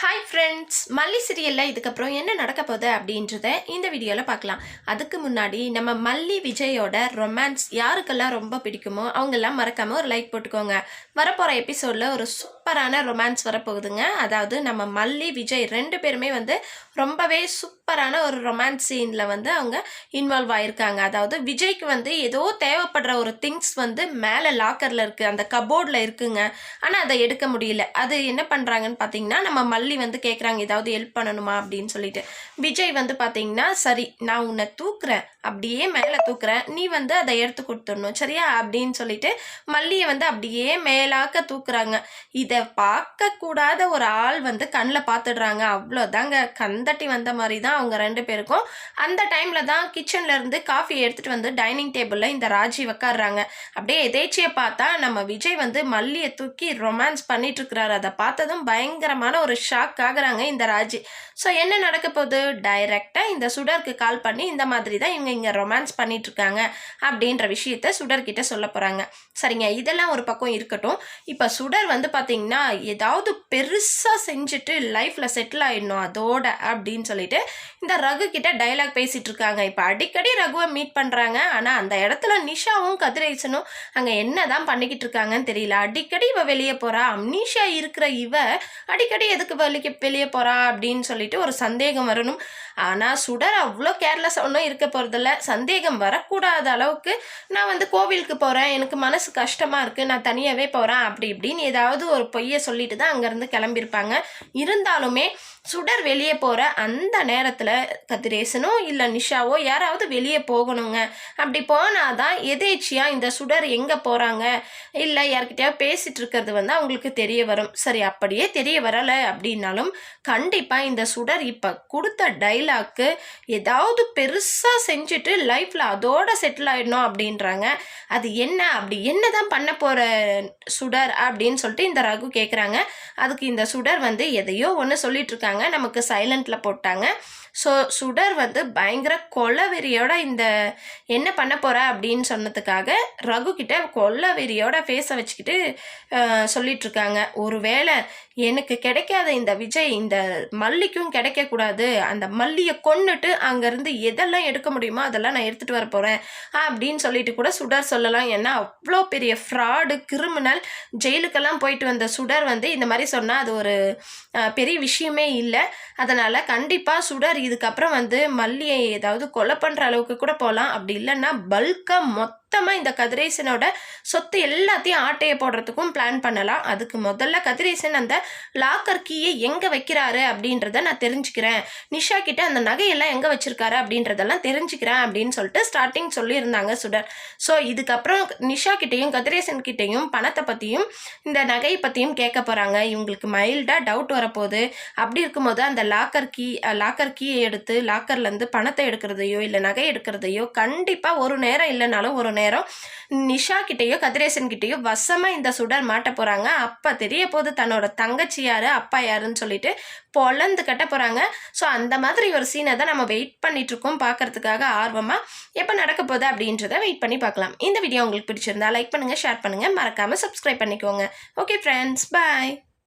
Hi friends, மல்லி சீரியலில் இதுக்கப்புறம் என்ன நடக்க போகுது அப்படின்றத இந்த வீடியோவில் பார்க்கலாம். அதுக்கு முன்னாடி நம்ம மல்லி விஜயோட ரொமான்ஸ் யாருக்கெல்லாம் ரொம்ப பிடிக்குமோ அவங்கெல்லாம் மறக்காமல் ஒரு லைக் போட்டுக்கோங்க. வரப்போகிற எபிசோடில் ஒரு சூப்பரான ரொமான்ஸ் வரப்போகுதுங்க. அதாவது நம்ம மல்லி விஜய் ரெண்டு பேருமே ரொம்பவே சூப்பரான ஒரு ரொமான்ஸ் சீனில் அவங்க இன்வால்வ் ஆகியிருக்காங்க. அதாவது விஜய்க்கு ஏதோ தேவைப்படுற ஒரு திங்ஸ் மேலே லாக்கரில் இருக்குது, அந்த கபோர்டில் இருக்குங்க. ஆனால் அதை எடுக்க முடியல. அது என்ன பண்ணுறாங்கன்னு பார்த்தீங்கன்னா, நம்ம மல்லி கேட்குறாங்க ஏதாவது ஹெல்ப் பண்ணணுமா அப்படின்னு சொல்லிட்டு. விஜய் பார்த்தீங்கன்னா, சரி நான் உன்னை தூக்குறேன், அப்படியே மேலே தூக்குறேன், நீ அதை எடுத்து கொடுத்துடணும் சரியா அப்படின்னு சொல்லிட்டு மல்லியை அப்படியே மேலாக்க தூக்குறாங்க. இதை பார்க்கக்கூடாத ஒரு ஆள் கண்ணில் பார்த்துடுறாங்க. அவ்வளோதாங்க, கந்தட்டி வந்த மாதிரி தான் அவங்க ரெண்டு பேருக்கும். அந்த டைமில் தான் கிச்சன்ல இருந்து காஃபி எடுத்துகிட்டு டைனிங் டேபிளில் இந்த ராஜி உக்காடுறாங்க. அப்படியே எதேச்சியை பார்த்தா நம்ம விஜய் மல்லியை தூக்கி ரொமான்ஸ் பண்ணிட்டு இருக்கிறாரு. அதை பார்த்ததும் பயங்கரமான ஒரு ஷாக் ஆகுறாங்க இந்த ராஜி. ஸோ என்ன நடக்க போகுது, டைரெக்டாக இந்த சுடருக்கு கால் பண்ணி இந்த மாதிரி தான் இங்கே ரொமான்ஸ் பண்ணிட்டு இருக்காங்க அப்படின்ற விஷயத்த சுடர்கிட்ட சொல்ல போகிறாங்க. சரிங்க, இதெல்லாம் ஒரு பக்கம் இருக்கட்டும். இப்போ சுடர் பார்த்தீங்கன்னா ஏதாவது பெருசாக செஞ்சுட்டு லைஃப்பில் செட்டில் ஆகிடணும் அதோட அப்படின்னு சொல்லிட்டு இந்த ரகு கிட்ட டைலாக் பேசிகிட்டு இருக்காங்க. இப்போ அடிக்கடி ரகுவை மீட் பண்ணுறாங்க. ஆனால் அந்த இடத்துல நிஷாவும் கதிரேசனும் அங்கே என்ன தான் பண்ணிக்கிட்டு இருக்காங்கன்னு தெரியல. அடிக்கடி இவ வெளியே போகிறா, அம்னீஷா இருக்கிற இவ அடிக்கடி எதுக்கு வெளியே போகிறா அப்படின்னு சொல்லிட்டு ஒரு சந்தேகம் வரணும். ஆனால் சுடர் அவ்வளோ கேர்லெஸ் ஒன்றும் இருக்க போகிறதில்ல. சந்தேகம் வரக்கூடாத அளவுக்கு நான் கோவிலுக்கு போகிறேன், எனக்கு மனசு கஷ்டமாக இருக்குது, நான் தனியாகவே போகிறேன் அப்படி இப்படின்னு ஏதாவது ஒரு பொய்யை சொல்லிட்டு தான் அங்கேருந்து கிளம்பியிருப்பாங்க. இருந்தாலுமே சுடர் வெளியே போகிற அந்த நேரத்தில் கதிரேசனோ இல்லை நிஷாவோ யாராவது வெளியே போகணுங்க. அப்படி போனால் தான் எதேச்சியாக இந்த சுடர் எங்கே போகிறாங்க இல்லை யார்கிட்டயாவது பேசிகிட்டு இருக்கிறது அவங்களுக்கு தெரிய வரும். சரி, அப்படியே தெரிய வரலை அப்படின்னாலும் கண்டிப்பாக இந்த சுடர் இப்போ கொடுத்த டைலாக்கு ஏதாவது பெருசாக செஞ்சுட்டு லைஃப்பில் அதோட செட்டில் ஆகிடணும் அப்படின்றாங்க. அது என்ன, அப்படி என்ன தான் பண்ண போகிற சுடர் அப்படின்னு சொல்லிட்டு இந்த ரகு கேட்குறாங்க. அதுக்கு இந்த சுடர் எதையோ ஒன்று சொல்லிட்டு இருக்காங்க, நமக்கு சைலண்ட்ல போட்டாங்க. ஸோ சுடர் பயங்கர கொலவெறியோட இந்த என்ன பண்ண போற அப்படின்னு சொன்னதுக்காக ரகு கிட்ட கொலவெறியோட ஃபேஸை வச்சுக்கிட்டு சொல்லிட்டு இருக்காங்க. ஒருவேளை எனக்கு கிடைக்காத இந்த விஜய் இந்த மல்லிக்கும் கிடைக்கக்கூடாது, அந்த மல்லியை கொன்னுட்டு அங்கேருந்து எதெல்லாம் எடுக்க முடியுமோ அதெல்லாம் நான் எடுத்துகிட்டு வர போகிறேன் அப்படின்னு சொல்லிட்டு கூட சுடர் சொல்லலாம். ஏன்னா அவ்வளோ பெரிய ஃப்ராடு கிரிமினல், ஜெயிலுக்கெல்லாம் போயிட்டு வந்த சுடர் இந்த மாதிரி சொன்னால் அது ஒரு பெரிய விஷயமே இல்லை. அதனால் கண்டிப்பாக சுடர் இதுக்கப்புறம் மல்லியை ஏதாவது கொலை பண்ணுற அளவுக்கு கூட போகலாம். அப்படி இல்லைன்னா பல்காக மொத்தமாக இந்த கதிரேசனோட சொத்து எல்லாத்தையும் ஆட்டையை போடுறதுக்கும் பிளான் பண்ணலாம். அதுக்கு முதல்ல கதிரேசன் அந்த லாக்கர் கீயை எங்கே வைக்கிறாரு அப்படின்றத நான் தெரிஞ்சுக்கிறேன், நிஷா கிட்ட அந்த நகையெல்லாம் எங்கே வச்சிருக்காரு அப்படின்றதெல்லாம் தெரிஞ்சுக்கிறேன் அப்படின்னு சொல்லிட்டு ஸ்டார்டிங் சொல்லியிருந்தாங்க சுடர். ஸோ இதுக்கப்புறம் நிஷா கிட்டையும் கதிரேசன் கிட்டையும் பணத்தை பற்றியும் இந்த நகையை பற்றியும் கேட்க போகிறாங்க. இவங்களுக்கு மைல்டாக டவுட் வரப்போகுது. அப்படி இருக்கும்போது அந்த லாக்கர் கீயை எடுத்து லாக்கர்லேருந்து பணத்தை எடுக்கிறதையோ இல்லை நகை எடுக்கிறதையோ கண்டிப்பாக ஒரு நேரம் இல்லைனாலும் ஒரு நேரம் நிஷா கிட்டையோ கதிரேசன் கிட்டையோ வசமாக இந்த சுடர் மாட்ட போகிறாங்க. அப்போ தெரிய போது தன்னோட தங்கச்சி யாரு அப்பா யாருன்னு சொல்லிட்டு பொலந்து கட்ட போகிறாங்க. ஸோ அந்த மாதிரி ஒரு சீனை தான் நம்ம வெயிட் பண்ணிட்டு இருக்கோம் பார்க்கறதுக்காக ஆர்வமாக. எப்போ நடக்க போகுது அப்படின்றத வெயிட் பண்ணி பார்க்கலாம். இந்த வீடியோ உங்களுக்கு பிடிச்சிருந்தா லைக் பண்ணுங்கள், ஷேர் பண்ணுங்கள், மறக்காமல் சப்ஸ்கிரைப் பண்ணிக்கோங்க. ஓகே ஃப்ரெண்ட்ஸ், பாய்.